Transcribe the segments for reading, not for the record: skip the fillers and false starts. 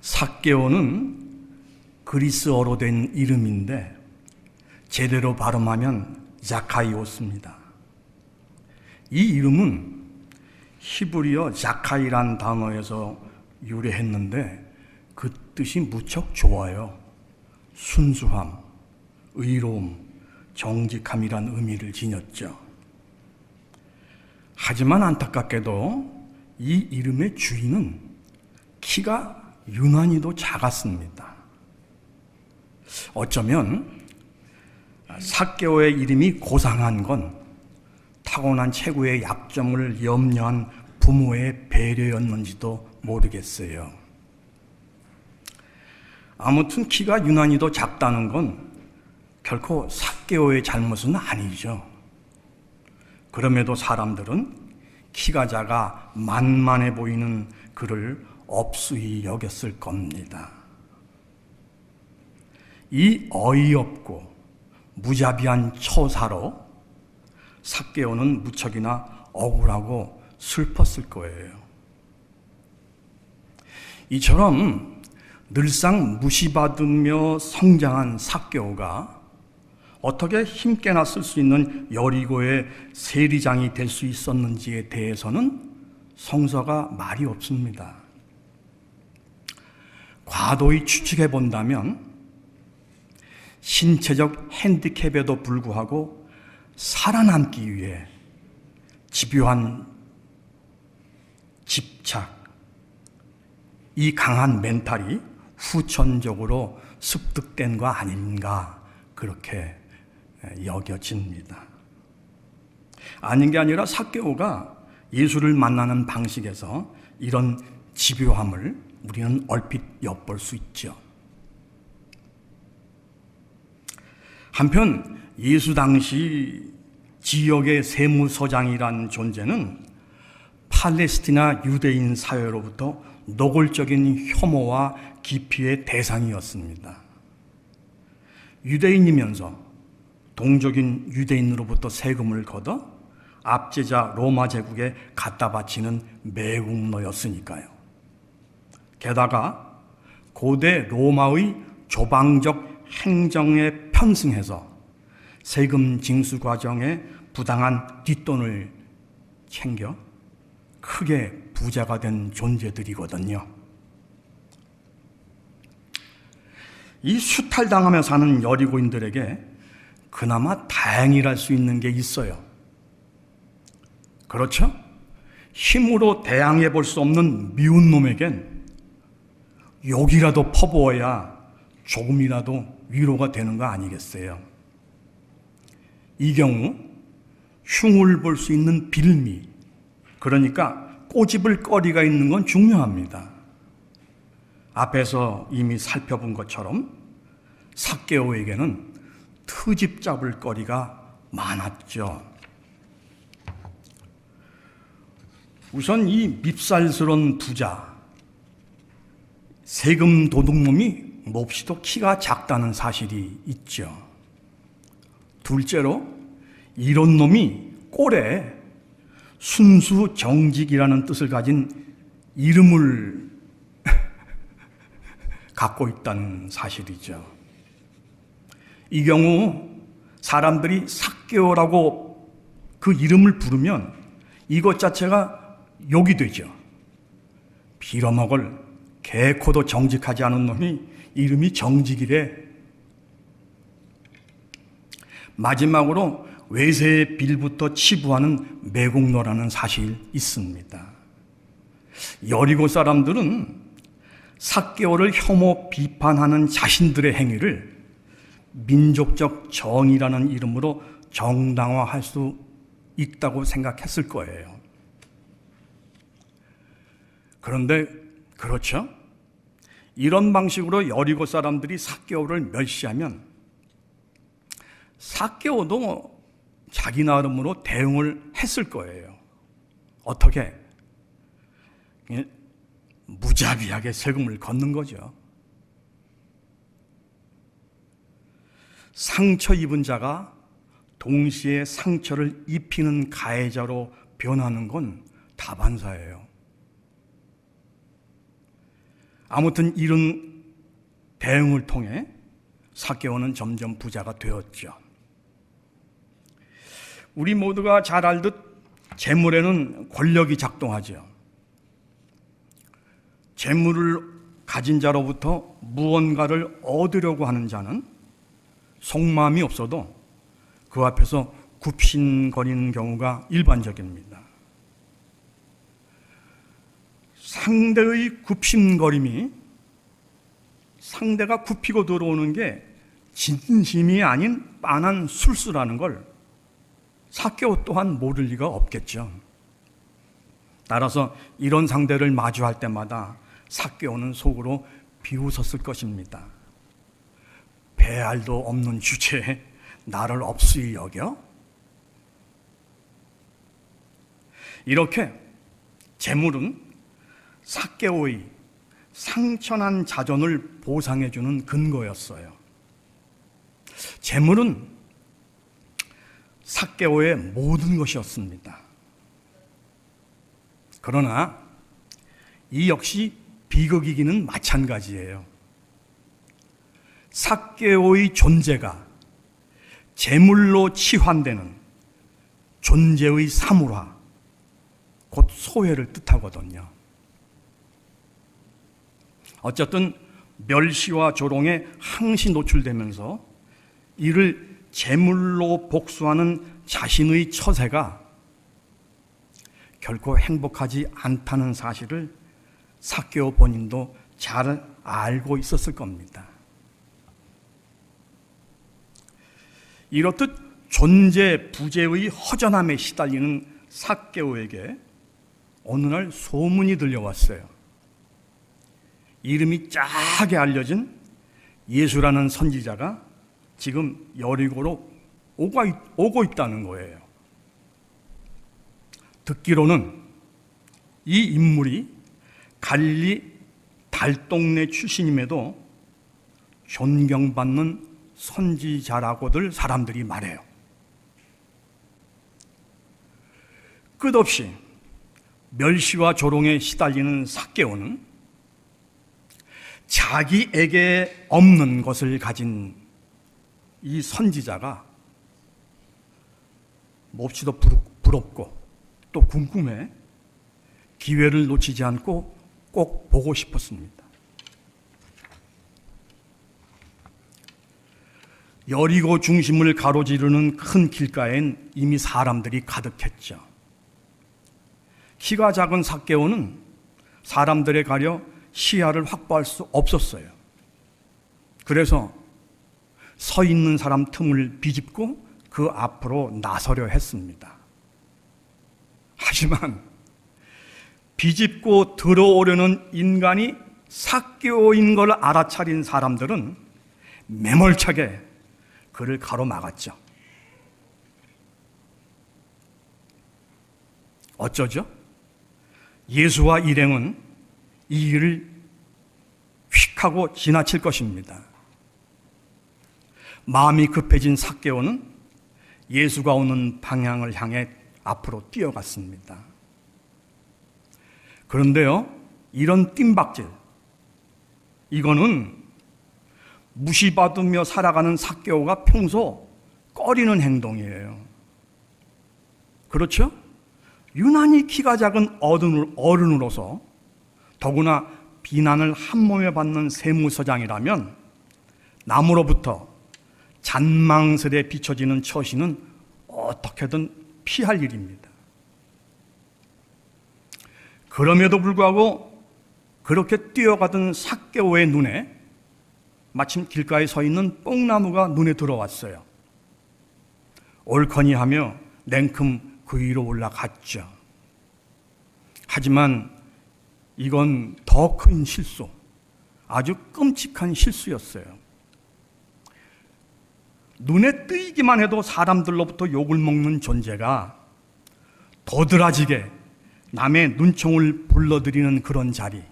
삭개오는 그리스어로 된 이름인데 제대로 발음하면 자카이오스입니다. 이 이름은 히브리어 자카이란 단어에서 유래했는데 그 뜻이 무척 좋아요. 순수함, 의로움, 정직함이란 의미를 지녔죠. 하지만 안타깝게도 이 이름의 주인은 키가 유난히도 작았습니다. 어쩌면 삭개오의 이름이 고상한 건 타고난 체구의 약점을 염려한 부모의 배려였는지도 모르겠어요. 아무튼 키가 유난히도 작다는 건 결코 삭개오의 잘못은 아니죠. 그럼에도 사람들은 키가 작아 만만해 보이는 그를 업수히 여겼을 겁니다. 이 어이없고 무자비한 처사로 삭개오는 무척이나 억울하고 슬펐을 거예요. 이처럼 늘상 무시받으며 성장한 삭개오가 어떻게 힘께나 쓸 수 있는 여리고의 세리장이 될 수 있었는지에 대해서는 성서가 말이 없습니다. 과도히 추측해 본다면 신체적 핸디캡에도 불구하고 살아남기 위해 집요한 집착, 이 강한 멘탈이 후천적으로 습득된 거 아닌가 그렇게 여겨집니다. 아닌 게 아니라 삭개오가 예수를 만나는 방식에서 이런 집요함을 우리는 얼핏 엿볼 수 있죠. 한편 예수 당시 지역의 세무서장이란 존재는 팔레스티나 유대인 사회로부터 노골적인 혐오와 기피의 대상이었습니다. 유대인이면서 동족인 유대인으로부터 세금을 걷어 압제자 로마 제국에 갖다 바치는 매국노였으니까요. 게다가 고대 로마의 조방적 행정에 편승해서 세금 징수 과정에 부당한 뒷돈을 챙겨 크게 부자가 된 존재들이거든요. 이 수탈당하며 사는 여리고인들에게 그나마 다행이랄 수 있는 게 있어요. 그렇죠? 힘으로 대항해 볼 수 없는 미운 놈에겐 욕이라도 퍼부어야 조금이라도 위로가 되는 거 아니겠어요? 이 경우 흉을 볼 수 있는 빌미, 그러니까 꼬집을 거리가 있는 건 중요합니다. 앞에서 이미 살펴본 것처럼 삭개오에게는 트집 잡을 거리가 많았죠. 우선 이 밉살스러운 부자, 세금 도둑놈이 몹시도 키가 작다는 사실이 있죠. 둘째로 이런 놈이 꼴에 순수 정직이라는 뜻을 가진 이름을 갖고 있다는 사실이죠. 이 경우 사람들이 삭개오라고 그 이름을 부르면 이것 자체가 욕이 되죠. 빌어먹을 개코도 정직하지 않은 놈이 이름이 정직이래. 마지막으로 외세의 빌부터 치부하는 매국노라는 사실이 있습니다. 여리고 사람들은 삭개오를 혐오 비판하는 자신들의 행위를 민족적 정의라는 이름으로 정당화할 수 있다고 생각했을 거예요. 그런데 그렇죠? 이런 방식으로 여리고 사람들이 삭개오를 멸시하면 삭개오도 자기 나름으로 대응을 했을 거예요. 어떻게? 무자비하게 세금을 걷는 거죠. 상처 입은 자가 동시에 상처를 입히는 가해자로 변하는 건 다반사예요. 아무튼 이런 대응을 통해 삭개오는 점점 부자가 되었죠. 우리 모두가 잘 알듯 재물에는 권력이 작동하죠. 재물을 가진 자로부터 무언가를 얻으려고 하는 자는 속마음이 없어도 그 앞에서 굽신거리는 경우가 일반적입니다. 상대의 굽신거림이 상대가 굽히고 들어오는 게 진심이 아닌 빤한 술수라는 걸 삭개오 또한 모를 리가 없겠죠. 따라서 이런 상대를 마주할 때마다 삭개오는 속으로 비웃었을 것입니다. 배알도 없는 주체에 나를 업수히 여겨? 이렇게 재물은 삭개오의 상처난 자존을 보상해주는 근거였어요. 재물은 삭개오의 모든 것이었습니다. 그러나 이 역시 비극이기는 마찬가지예요. 삭개오의 존재가 재물로 치환되는 존재의 사물화, 곧 소외를 뜻하거든요. 어쨌든 멸시와 조롱에 항시 노출되면서 이를 재물로 복수하는 자신의 처세가 결코 행복하지 않다는 사실을 삭개오 본인도 잘 알고 있었을 겁니다. 이렇듯 존재 부재의 허전함에 시달리는 삭개오에게 어느 날 소문이 들려왔어요. 이름이 짜게 알려진 예수라는 선지자가 지금 여리고로 오고 있다는 거예요. 듣기로는 이 인물이 갈릴리 달동네 출신임에도 존경받는 선지자라고들 사람들이 말해요. 끝없이 멸시와 조롱에 시달리는 삭개오는 자기에게 없는 것을 가진 이 선지자가 몹시도 부럽고 또 궁금해 기회를 놓치지 않고 꼭 보고 싶었습니다. 여리고 중심을 가로지르는 큰 길가엔 이미 사람들이 가득했죠. 키가 작은 삭개오는 사람들에 가려 시야를 확보할 수 없었어요. 그래서 서 있는 사람 틈을 비집고 그 앞으로 나서려 했습니다. 하지만 비집고 들어오려는 인간이 삭개오인 걸 알아차린 사람들은 매몰차게 그를 가로막았죠. 어쩌죠? 예수와 일행은 이 일을 휙 하고 지나칠 것입니다. 마음이 급해진 삭개오는 예수가 오는 방향을 향해 앞으로 뛰어갔습니다. 그런데요, 이런 뜀박질, 이거는 무시받으며 살아가는 삭개오가 평소 꺼리는 행동이에요. 그렇죠? 유난히 키가 작은 어른으로서 더구나 비난을 한몸에 받는 세무서장이라면 남으로부터 잔망스레 비춰지는 처신은 어떻게든 피할 일입니다. 그럼에도 불구하고 그렇게 뛰어가던 삭개오의 눈에 마침 길가에 서 있는 뽕나무가 눈에 들어왔어요. 옳거니 하며 냉큼 그 위로 올라갔죠. 하지만 이건 더 큰 실수, 아주 끔찍한 실수였어요. 눈에 띄기만 해도 사람들로부터 욕을 먹는 존재가 도드라지게 남의 눈총을 불러들이는 그런 자리,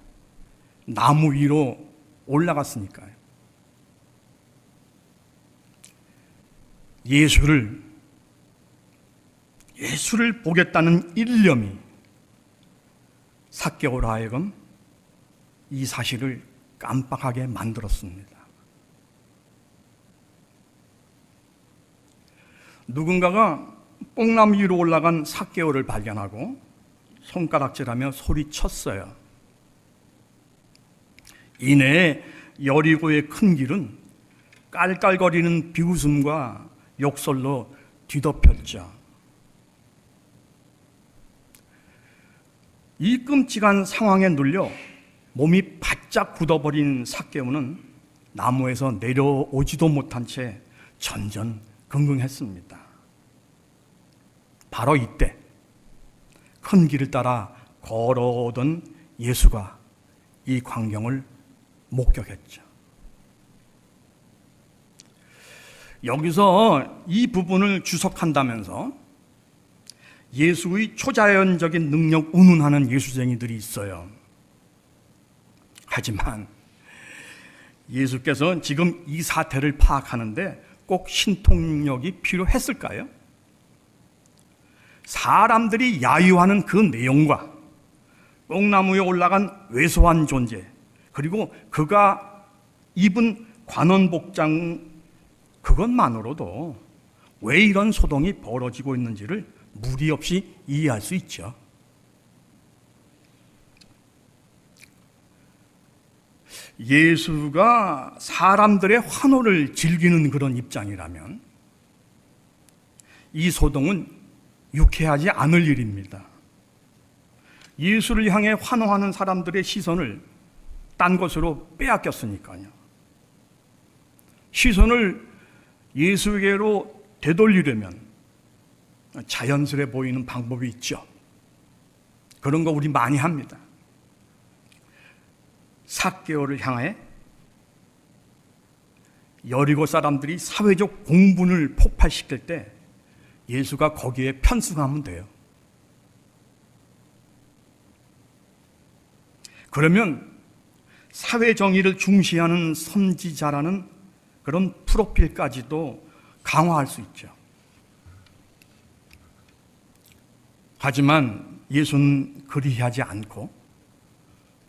나무 위로 올라갔으니까요. 예수를 보겠다는 일념이 삭개오로 하여금 이 사실을 깜빡하게 만들었습니다. 누군가가 뽕나무 위로 올라간 삭개오를 발견하고 손가락질하며 소리쳤어요. 이내에 여리고의 큰 길은 깔깔거리는 비웃음과 욕설로 뒤덮였죠. 이 끔찍한 상황에 눌려 몸이 바짝 굳어버린 삭개오는 나무에서 내려오지도 못한 채 전전긍긍했습니다. 바로 이때 큰 길을 따라 걸어오던 예수가 이 광경을 목격했죠. 여기서 이 부분을 주석한다면서 예수의 초자연적인 능력 운운하는 예수쟁이들이 있어요. 하지만 예수께서 지금 이 사태를 파악하는데 꼭 신통력이 필요했을까요? 사람들이 야유하는 그 내용과 뽕나무에 올라간 왜소한 존재, 그리고 그가 입은 관원복장, 그것만으로도 왜 이런 소동이 벌어지고 있는지를 무리 없이 이해할 수 있죠. 예수가 사람들의 환호를 즐기는 그런 입장이라면 이 소동은 유쾌하지 않을 일입니다. 예수를 향해 환호하는 사람들의 시선을 딴 곳으로 빼앗겼으니까요. 시선을 예수에게로 되돌리려면 자연스레 보이는 방법이 있죠. 그런 거 우리 많이 합니다. 삭개오를 향해 여리고 사람들이 사회적 공분을 폭발시킬 때 예수가 거기에 편승하면 돼요. 그러면 사회 정의를 중시하는 선지자라는 그런 프로필까지도 강화할 수 있죠. 하지만 예수는 그리하지 않고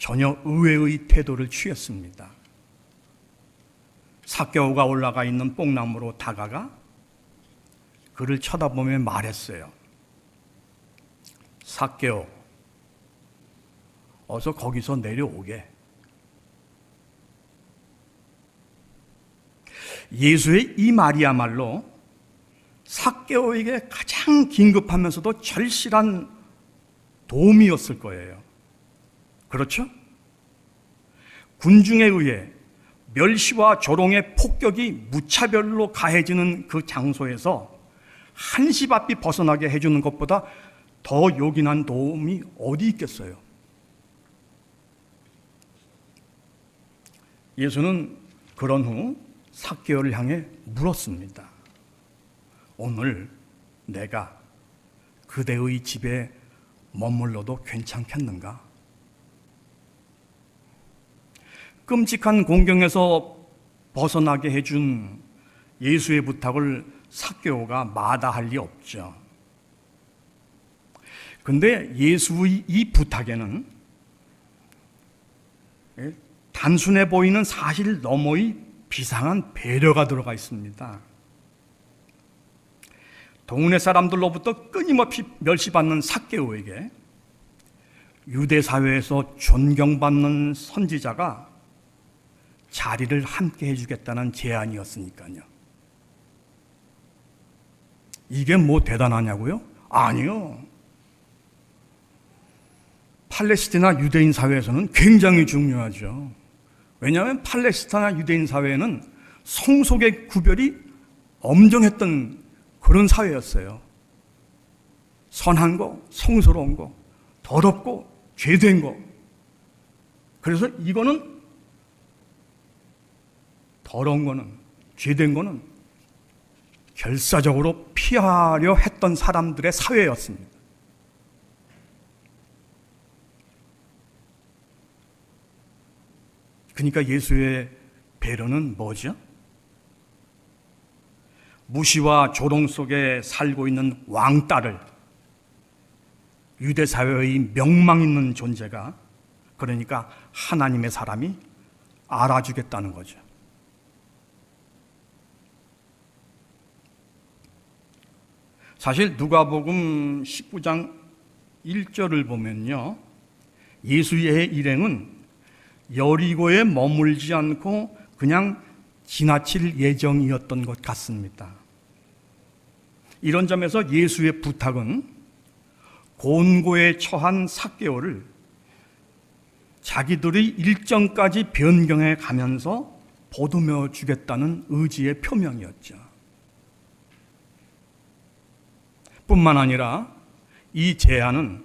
전혀 의외의 태도를 취했습니다. 삭개오가 올라가 있는 뽕나무로 다가가 그를 쳐다보며 말했어요. 삭개오, 어서 거기서 내려오게. 예수의 이 말이야말로 삭개오에게 가장 긴급하면서도 절실한 도움이었을 거예요. 그렇죠? 군중에 의해 멸시와 조롱의 폭격이 무차별로 가해지는 그 장소에서 한시 앞이 벗어나게 해주는 것보다 더 요긴한 도움이 어디 있겠어요? 예수는 그런 후 삭개오를 향해 물었습니다. 오늘 내가 그대의 집에 머물러도 괜찮겠는가? 끔찍한 공경에서 벗어나게 해준 예수의 부탁을 삭개오가 마다할 리 없죠. 근데 예수의 이 부탁에는 단순해 보이는 사실 너머의 비상한 배려가 들어가 있습니다. 동네 사람들로부터 끊임없이 멸시받는 삭개오에게 유대 사회에서 존경받는 선지자가 자리를 함께 해주겠다는 제안이었으니까요. 이게 뭐 대단하냐고요? 아니요. 팔레스티나 유대인 사회에서는 굉장히 중요하죠. 왜냐하면 팔레스타나 유대인 사회에는 성속의 구별이 엄정했던 그런 사회였어요. 선한 거, 성스러운 거, 더럽고 죄된 거. 그래서 이거는 더러운 거는, 죄된 거는 결사적으로 피하려 했던 사람들의 사회였습니다. 그러니까 예수의 배려는 뭐죠? 무시와 조롱 속에 살고 있는 왕따를, 유대 사회의 명망 있는 존재가, 그러니까 하나님의 사람이 알아주겠다는 거죠. 사실 누가복음 19장 1절을 보면요, 예수의 일행은 여리고에 머물지 않고 그냥 지나칠 예정이었던 것 같습니다. 이런 점에서 예수의 부탁은 곤고에 처한 삭개오를 자기들의 일정까지 변경해 가면서 보듬어 주겠다는 의지의 표명이었죠. 뿐만 아니라 이 제안은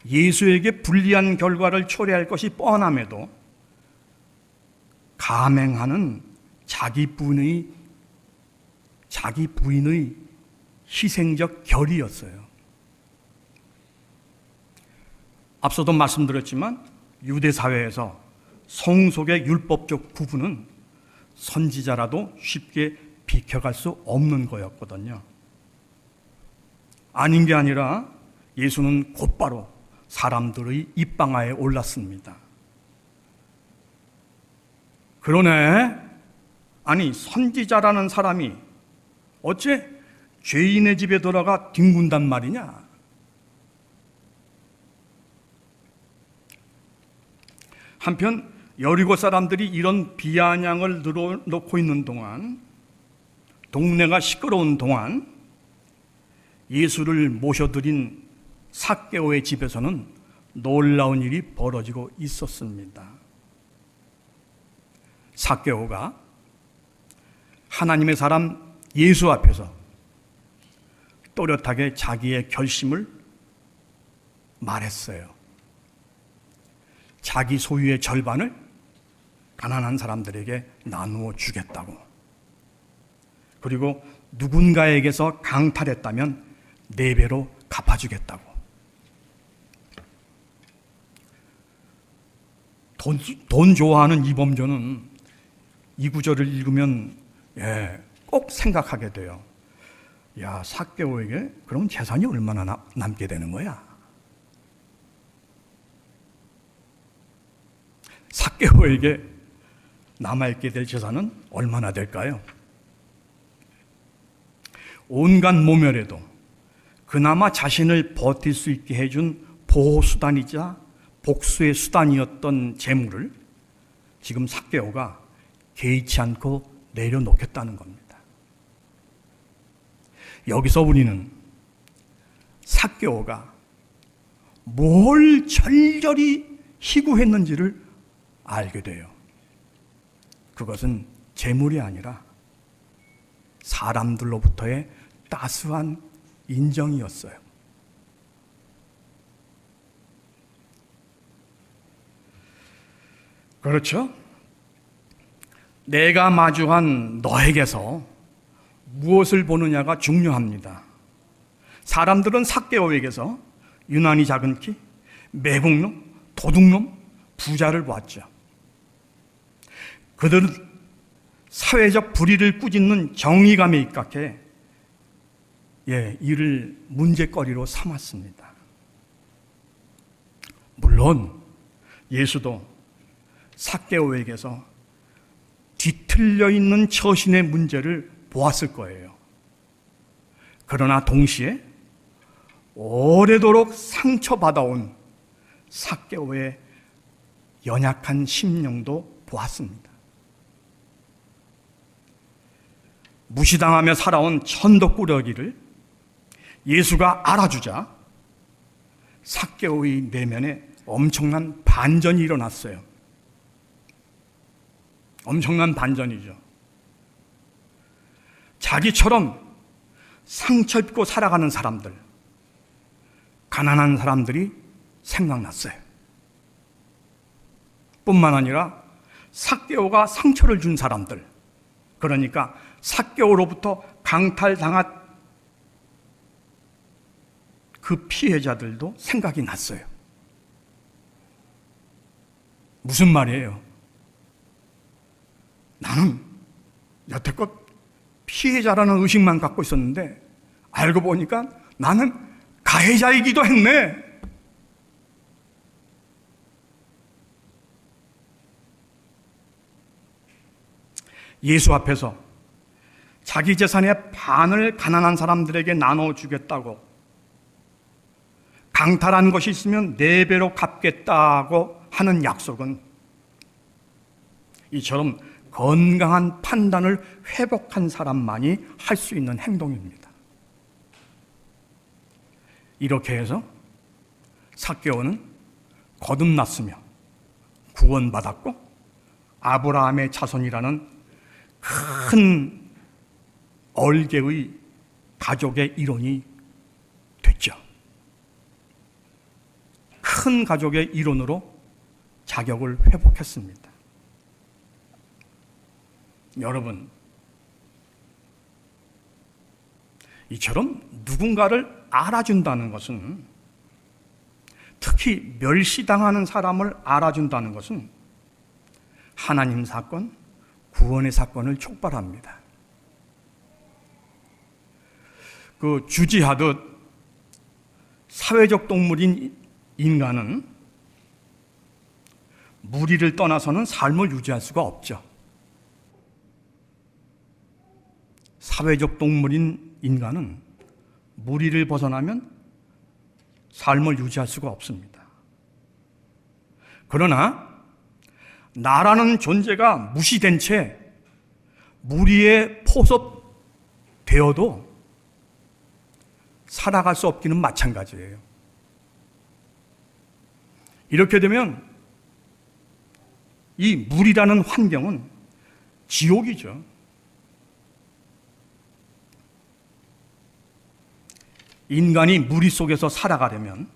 예수에게 불리한 결과를 초래할 것이 뻔함에도 감행하는 자기 부인의 희생적 결의였어요. 앞서도 말씀드렸지만 유대 사회에서 성속의 율법적 부분은 선지자라도 쉽게 비켜갈 수 없는 거였거든요. 아닌 게 아니라 예수는 곧바로 사람들의 입방아에 올랐습니다. 그러네. 아니, 선지자라는 사람이 어째 죄인의 집에 들어가 뒹군단 말이냐? 한편 여리고 사람들이 이런 비아냥을 늘어놓고 있는 동안, 동네가 시끄러운 동안 예수를 모셔드린 삭개오의 집에서는 놀라운 일이 벌어지고 있었습니다. 삭개오가 하나님의 사람 예수 앞에서 또렷하게 자기의 결심을 말했어요. 자기 소유의 절반을 가난한 사람들에게 나누어 주겠다고. 그리고 누군가에게서 강탈했다면 4배로 갚아주겠다고. 돈 좋아하는 이범조는 이 구절을 읽으면 꼭 생각하게 돼요. 야, 삭개오에게 그럼 재산이 얼마나 남게 되는 거야? 삭개오에게 남아있게 될 재산은 얼마나 될까요? 온갖 모멸에도 그나마 자신을 버틸 수 있게 해준 보호수단이자 복수의 수단이었던 재물을 지금 삭개오가 개의치 않고 내려놓겠다는 겁니다. 여기서 우리는 삭개오가 뭘 절절히 희구했는지를 알게 돼요. 그것은 재물이 아니라 사람들로부터의 따스한 인정이었어요. 그렇죠? 내가 마주한 너에게서 무엇을 보느냐가 중요합니다. 사람들은 삭개오에게서 유난히 작은 키, 매국노, 도둑놈, 부자를 보았죠. 그들은 사회적 불의를 꾸짖는 정의감에 입각해 이를 문제거리로 삼았습니다. 물론 예수도 삭개오에게서 뒤틀려 있는 처신의 문제를 보았을 거예요. 그러나 동시에 오래도록 상처받아온 삭개오의 연약한 심령도 보았습니다. 무시당하며 살아온 천덕꾸러기를 예수가 알아주자 삭개오의 내면에 엄청난 반전이 일어났어요. 엄청난 반전이죠. 자기처럼 상처 입고 살아가는 사람들, 가난한 사람들이 생각났어요. 뿐만 아니라 삭개오가 상처를 준 사람들, 그러니까 삭개오로부터 강탈당한 그 피해자들도 생각이 났어요. 무슨 말이에요? 나는 여태껏 피해자라는 의식만 갖고 있었는데 알고 보니까 나는 가해자이기도 했네. 예수 앞에서 자기 재산의 반을 가난한 사람들에게 나눠주겠다고, 강탈한 것이 있으면 4배로 갚겠다고 하는 약속은 이처럼 건강한 판단을 회복한 사람만이 할 수 있는 행동입니다. 이렇게 해서 삭개오는 거듭났으며 구원받았고 아브라함의 자손이라는 큰 얼개의 가족의 일원이 됐죠. 큰 가족의 일원으로 자격을 회복했습니다. 여러분, 이처럼 누군가를 알아준다는 것은, 특히 멸시당하는 사람을 알아준다는 것은 하나님 사건, 구원의 사건을 촉발합니다. 주지하듯 사회적 동물인 인간은 무리를 떠나서는 삶을 유지할 수가 없죠. 사회적 동물인 인간은 무리를 벗어나면 삶을 유지할 수가 없습니다. 그러나 나라는 존재가 무시된 채 무리에 포섭되어도 살아갈 수 없기는 마찬가지예요. 이렇게 되면 이 무리라는 환경은 지옥이죠. 인간이 무리 속에서 살아가려면,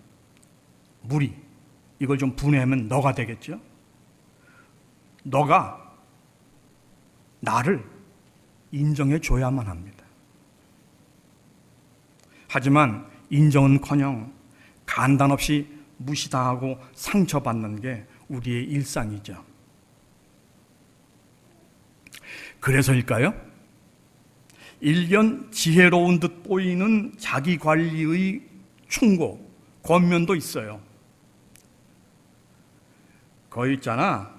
무리, 이걸 좀 분해하면 너가 되겠죠? 너가 나를 인정해 줘야만 합니다. 하지만 인정은커녕 간단 없이 무시당하고 상처받는 게 우리의 일상이죠. 그래서일까요? 일견 지혜로운 듯 보이는 자기 관리의 충고, 권면도 있어요. 거기 있잖아,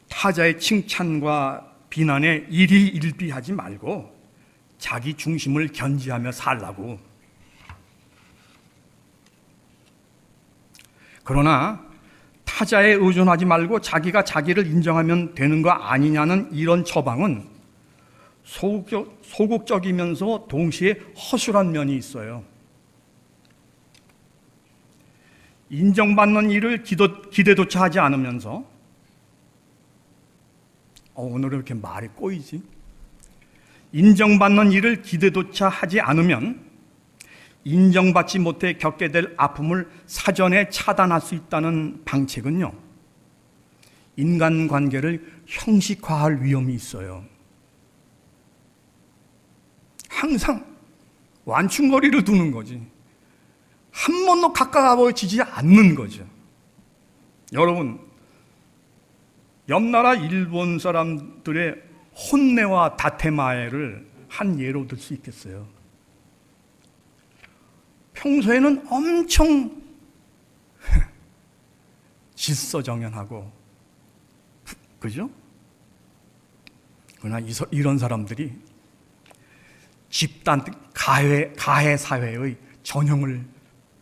타자의 칭찬과 비난에 일희일비하지 말고 자기 중심을 견지하며 살라고. 그러나 타자에 의존하지 말고 자기가 자기를 인정하면 되는 거 아니냐는 이런 처방은 소극적이면서 동시에 허술한 면이 있어요. 인정받는 일을 기대조차 하지 않으면서, 오늘은 이렇게 말이 꼬이지? 인정받는 일을 기대조차 하지 않으면 인정받지 못해 겪게 될 아픔을 사전에 차단할 수 있다는 방책은요, 인간관계를 형식화할 위험이 있어요. 항상 완충거리를 두는 거지, 한 번도 가까워지지 않는 거죠. 여러분, 옆나라 일본 사람들의 혼내와 다테마에를 한 예로 들 수 있겠어요. 평소에는 엄청 질서정연하고, 그죠? 그러나 이런 사람들이 집단 가해 사회의 전형을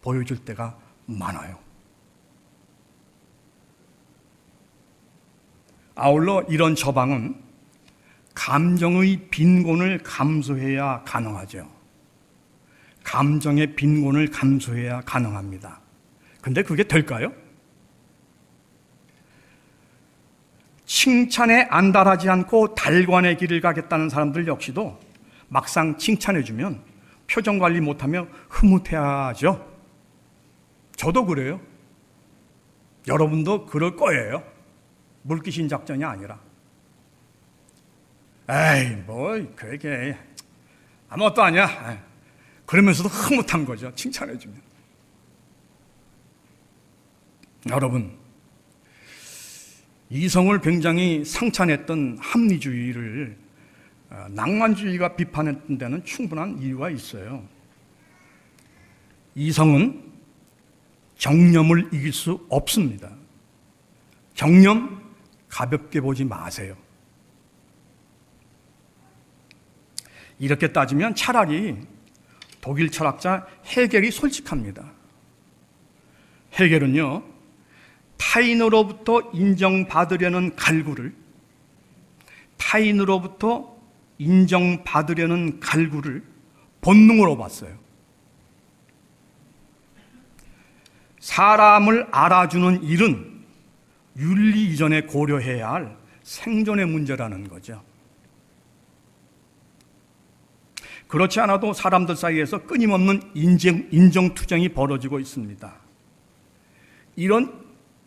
보여줄 때가 많아요. 아울러 이런 처방은 감정의 빈곤을 감수해야 가능하죠. 감정의 빈곤을 감수해야 가능합니다. 근데 그게 될까요? 칭찬에 안달하지 않고 달관의 길을 가겠다는 사람들 역시도 막상 칭찬해주면 표정 관리 못하며 흐뭇해하죠. 저도 그래요. 여러분도 그럴 거예요. 물귀신 작전이 아니라. 에이, 그게 아무것도 아니야. 그러면서도 흐뭇한 거죠. 칭찬해주면. 여러분, 이성을 굉장히 상찬했던 합리주의를 낭만주의가 비판했던 데는 충분한 이유가 있어요. 이성은 정념을 이길 수 없습니다. 정념 가볍게 보지 마세요. 이렇게 따지면 차라리 독일 철학자 헤겔이 솔직합니다. 헤겔은요, 타인으로부터 인정받으려는 갈구를 본능으로 봤어요. 사람을 알아주는 일은 윤리 이전에 고려해야 할 생존의 문제라는 거죠. 그렇지 않아도 사람들 사이에서 끊임없는 인정투쟁이 벌어지고 있습니다. 이런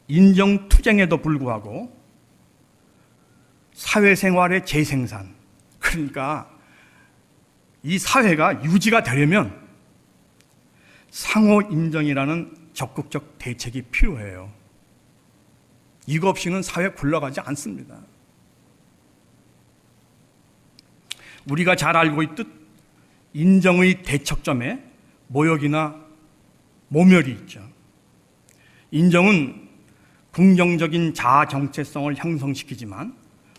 인정투쟁에도 불구하고 사회생활의 재생산, 그러니까 이 사회가 유지가 되려면 상호인정이라는 적극적 대책이 필요해요. 이거 없이는 사회 굴러가지 않습니다. 우리가 잘 알고 있듯 인정의 대척점에 모욕이나 모멸이 있죠. 인정은 긍정적인 자아 정체성을 형성시키지만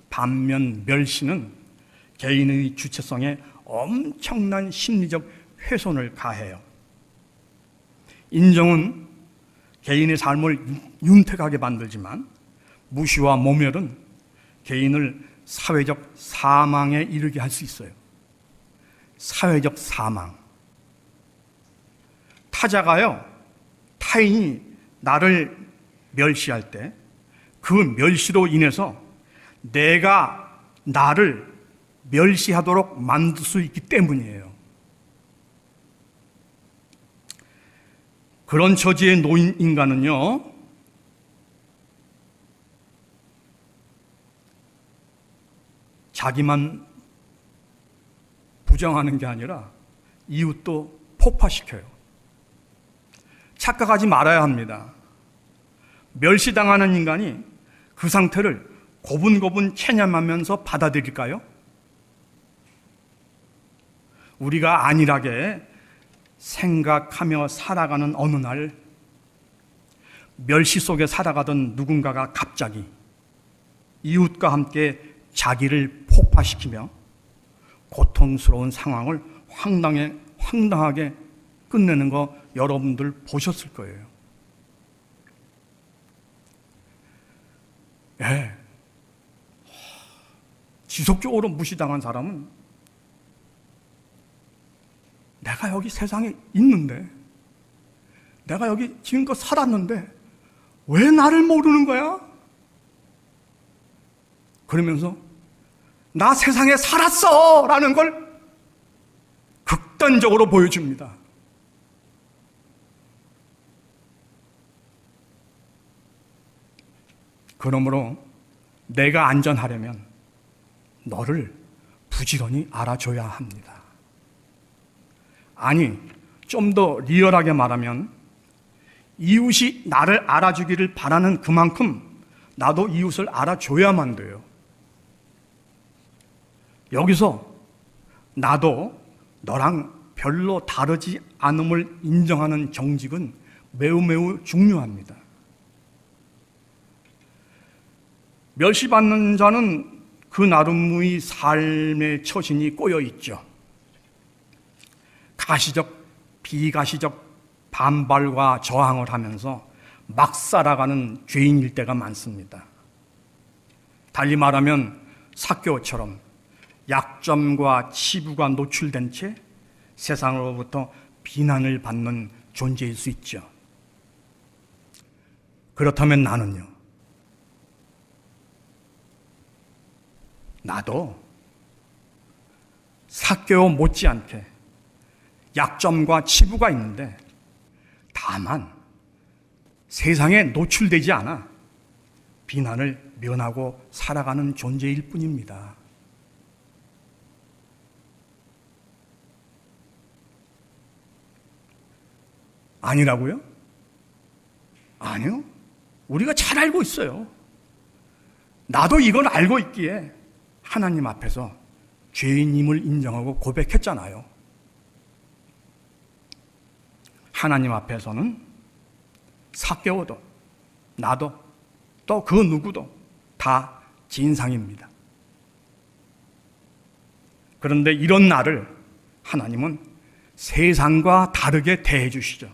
반면 멸시는 개인의 주체성에 엄청난 심리적 훼손을 가해요. 인정은 개인의 삶을 윤택하게 만들지만 무시와 모멸은 개인을 사회적 사망에 이르게 할 수 있어요. 사회적 사망. 타인이 나를 멸시할 때 그 멸시로 인해서 내가 나를 멸시하도록 만들 수 있기 때문이에요. 그런 처지에 놓인 인간은요, 자기만 부정하는 게 아니라 이웃도 폭파시켜요. 착각하지 말아야 합니다. 멸시당하는 인간이 그 상태를 고분고분 체념하면서 받아들일까요? 우리가 안일하게 생각하며 살아가는 어느 날 멸시 속에 살아가던 누군가가 갑자기 이웃과 함께 자기를 폭파시키며 고통스러운 상황을 황당하게 끝내는 거 여러분들 보셨을 거예요. 예. 지속적으로 무시당한 사람은 내가 여기 세상에 있는데, 내가 여기 지금껏 살았는데 왜 나를 모르는 거야? 그러면서 나 세상에 살았어! 라는 걸 극단적으로 보여줍니다. 그러므로 내가 안전하려면 너를 부지런히 알아줘야 합니다. 아니, 좀 더 리얼하게 말하면 이웃이 나를 알아주기를 바라는 그만큼 나도 이웃을 알아줘야만 돼요. 여기서 나도 너랑 별로 다르지 않음을 인정하는 정직은 매우 매우 중요합니다. 멸시받는 자는 그 나름의 삶의 처신이 꼬여 있죠. 가시적, 비가시적 반발과 저항을 하면서 막 살아가는 죄인일 때가 많습니다. 달리 말하면 삭개오처럼 약점과 치부가 노출된 채 세상으로부터 비난을 받는 존재일 수 있죠. 그렇다면 나는요, 나도 삭개오 못지않게 약점과 치부가 있는데 다만 세상에 노출되지 않아 비난을 면하고 살아가는 존재일 뿐입니다. 아니라고요? 아니요. 우리가 잘 알고 있어요. 나도 이걸 알고 있기에 하나님 앞에서 죄인임을 인정하고 고백했잖아요. 하나님 앞에서는 삭개오도 나도 또 그 누구도 다 진상입니다. 그런데 이런 나를 하나님은 세상과 다르게 대해 주시죠.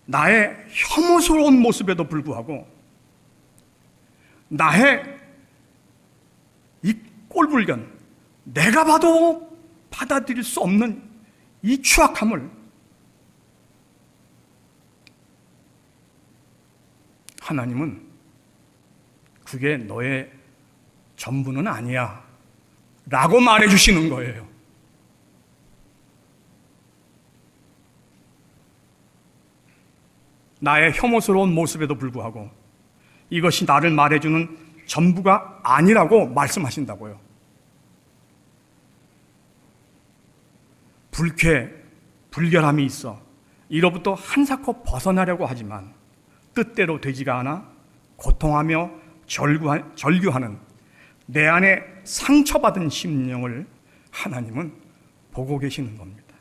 나의 혐오스러운 모습에도 불구하고 나의 이 꼴불견, 내가 봐도 받아들일 수 없는 이 추악함을 하나님은 그게 너의 전부는 아니야 라고 말해 주시는 거예요. 나의 혐오스러운 모습에도 불구하고 이것이 나를 말해주는 전부가 아니라고 말씀하신다고요. 불쾌, 불결함이 있어 이로부터 한사코 벗어나려고 하지만 뜻대로 되지가 않아 고통하며 절규하는 내 안에 상처받은 심령을 하나님은 보고 계시는 겁니다.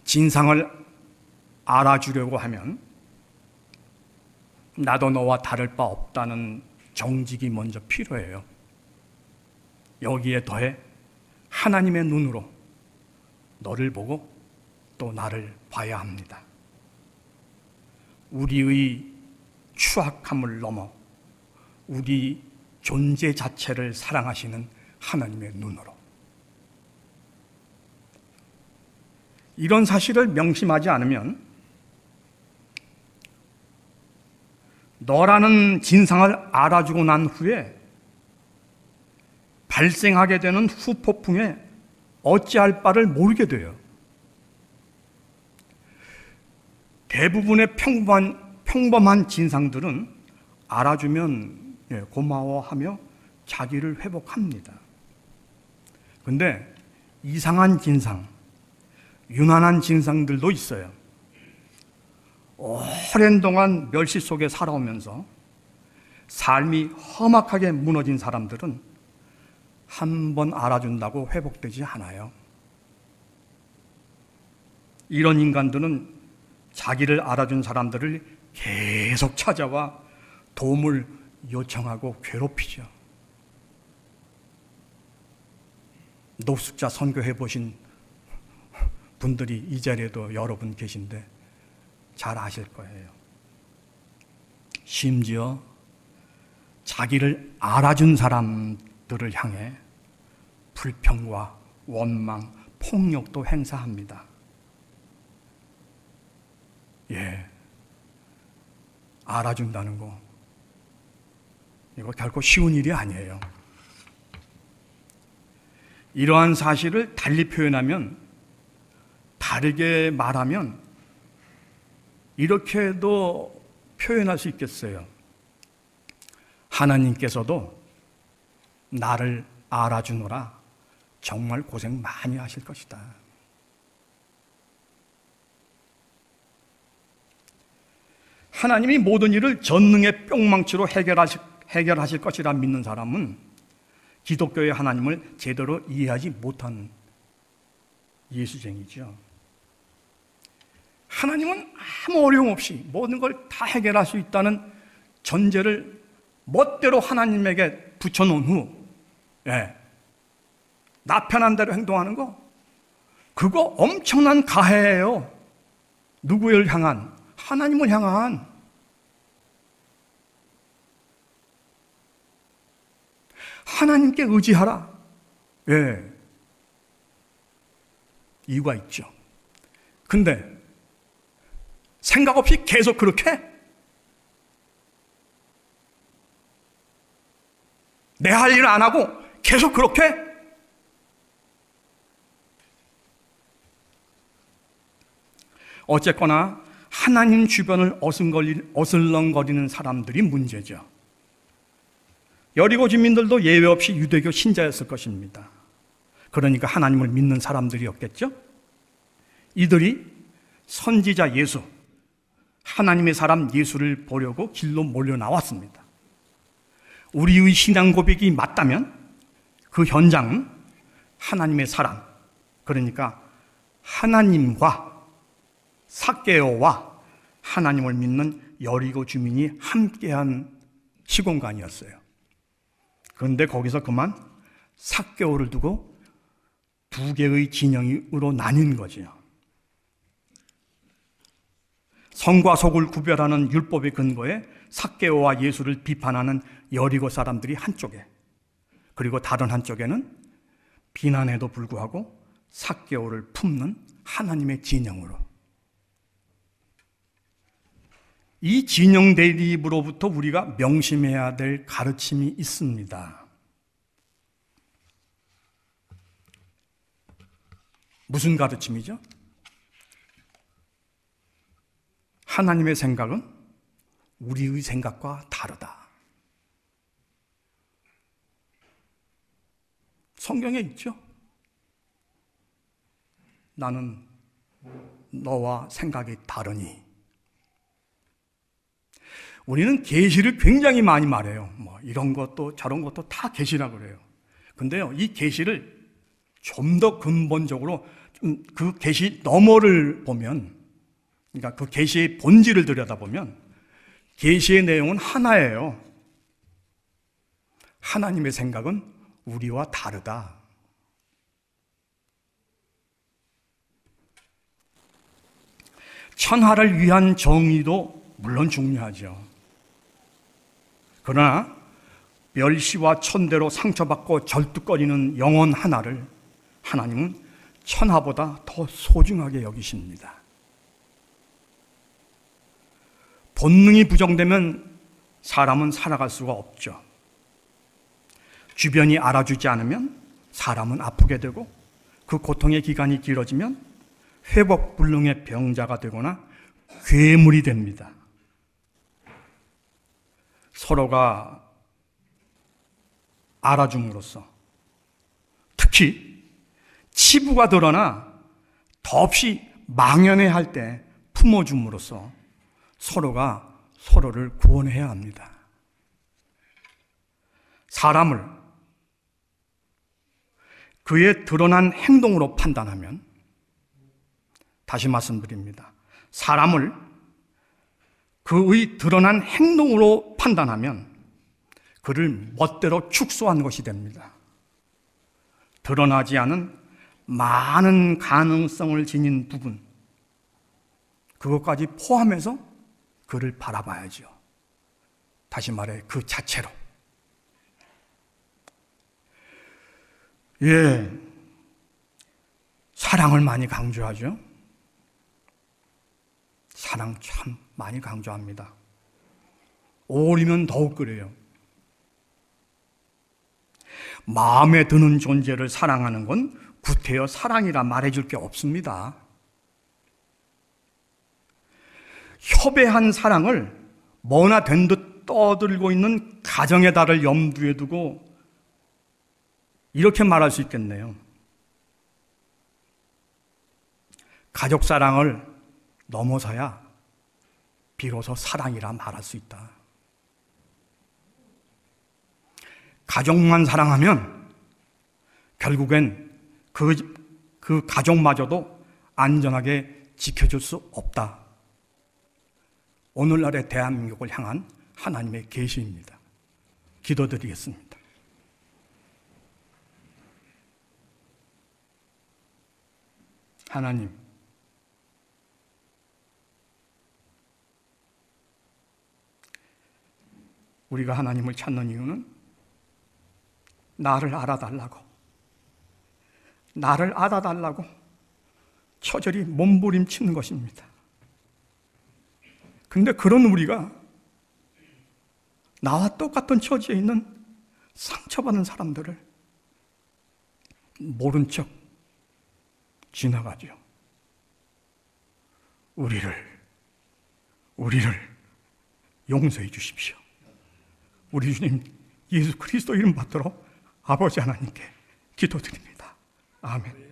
진상을 알아주려고 하면 나도 너와 다를 바 없다는 정직이 먼저 필요해요. 여기에 더해 하나님의 눈으로 너를 보고 또 나를 봐야 합니다. 우리의 추악함을 넘어 우리 존재 자체를 사랑하시는 하나님의 눈으로. 이런 사실을 명심하지 않으면 너라는 진상을 알아주고 난 후에 발생하게 되는 후폭풍에 어찌할 바를 모르게 돼요. 대부분의 평범한 진상들은 알아주면 고마워하며 자기를 회복합니다. 근데 이상한 진상, 유난한 진상들도 있어요. 오랜 동안 멸시 속에 살아오면서 삶이 험악하게 무너진 사람들은 한 번 알아준다고 회복되지 않아요. 이런 인간들은 자기를 알아준 사람들을 계속 찾아와 도움을 요청하고 괴롭히죠. 노숙자 선교해 보신 분들이 이 자리에도 여러분 계신데 잘 아실 거예요. 심지어 자기를 알아준 사람들을 향해 불평과 원망, 폭력도 행사합니다. 알아준다는 거 이거 결코 쉬운 일이 아니에요. 이러한 사실을 달리 표현하면, 다르게 말하면 이렇게도 표현할 수 있겠어요. 하나님께서도 나를 알아주노라 정말 고생 많이 하실 것이다. 하나님이 모든 일을 전능의 뿅망치로 해결하실 것이라 믿는 사람은 기독교의 하나님을 제대로 이해하지 못한 예수쟁이죠. 하나님은 아무 어려움 없이 모든 걸 다 해결할 수 있다는 전제를 멋대로 하나님에게 붙여놓은 후 나 편한 대로 행동하는 거, 그거 엄청난 가해예요. 누구를 향한? 하나님을 향한. 하나님께 의지하라. 이유가 있죠. 근데 생각 없이 계속 그렇게 내 할 일을 안 하고 계속 그렇게 어쨌거나 하나님 주변을 어슬렁거리는 사람들이 문제죠. 여리고 주민들도 예외 없이 유대교 신자였을 것입니다. 그러니까 하나님을 믿는 사람들이었겠죠. 이들이 선지자 예수, 하나님의 사람 예수를 보려고 길로 몰려 나왔습니다. 우리의 신앙 고백이 맞다면 그 현장은 하나님의 사람, 그러니까 하나님과 삭개오와 하나님을 믿는 여리고 주민이 함께한 시공간이었어요. 그런데 거기서 그만 삭개오를 두고 두 개의 진영으로 나뉜 거지요. 성과 속을 구별하는 율법의 근거에 삭개오와 예수를 비판하는 여리고 사람들이 한쪽에, 그리고 다른 한쪽에는 비난에도 불구하고 삭개오를 품는 하나님의 진영으로. 이 진영 대립으로부터 우리가 명심해야 될 가르침이 있습니다. 무슨 가르침이죠? 하나님의 생각은 우리의 생각과 다르다. 성경에 있죠. 나는 너와 생각이 다르니. 우리는 계시를 굉장히 많이 말해요. 뭐 이런 것도 저런 것도 다 계시라 그래요. 근데요, 이 계시를 좀 더 근본적으로 그 계시 너머를 보면, 그러니까 그 계시의 본질을 들여다보면 계시의 내용은 하나예요. 하나님의 생각은 우리와 다르다. 천하를 위한 정의도 물론 중요하죠. 그러나 멸시와 천대로 상처받고 절뚝거리는 영혼 하나를 하나님은 천하보다 더 소중하게 여기십니다. 본능이 부정되면 사람은 살아갈 수가 없죠. 주변이 알아주지 않으면 사람은 아프게 되고, 그 고통의 기간이 길어지면 회복불능의 병자가 되거나 괴물이 됩니다. 서로가 알아줌으로써, 특히 치부가 드러나 더없이 망연해할 때 품어줌으로써 서로가 서로를 구원해야 합니다. 사람을 그의 드러난 행동으로 판단하면, 다시 말씀드립니다. 사람을 그의 드러난 행동으로 판단하면 그를 멋대로 축소한 것이 됩니다. 드러나지 않은 많은 가능성을 지닌 부분, 그것까지 포함해서 그를 바라봐야죠. 다시 말해 그 자체로. 예, 사랑을 많이 강조하죠. 사랑 참 많이 강조합니다. 오리면 더욱 그래요. 마음에 드는 존재를 사랑하는 건 구태여 사랑이라 말해줄 게 없습니다. 협회한 사랑을 뭐나 된 듯 떠들고 있는 가정의 달을 염두에 두고 이렇게 말할 수 있겠네요. 가족 사랑을 넘어서야 비로소 사랑이라 말할 수 있다. 가족만 사랑하면 결국엔 그 가족마저도 안전하게 지켜줄 수 없다. 오늘날의 대한민국을 향한 하나님의 계시입니다. 기도드리겠습니다. 하나님, 우리가 하나님을 찾는 이유는 나를 알아달라고 처절히 몸부림치는 것입니다. 근데 그런 우리가 나와 똑같은 처지에 있는 상처받는 사람들을 모른 척 지나가죠. 우리를 용서해 주십시오. 우리 주님 예수 그리스도 이름 받들어 아버지 하나님께 기도드립니다. 아멘.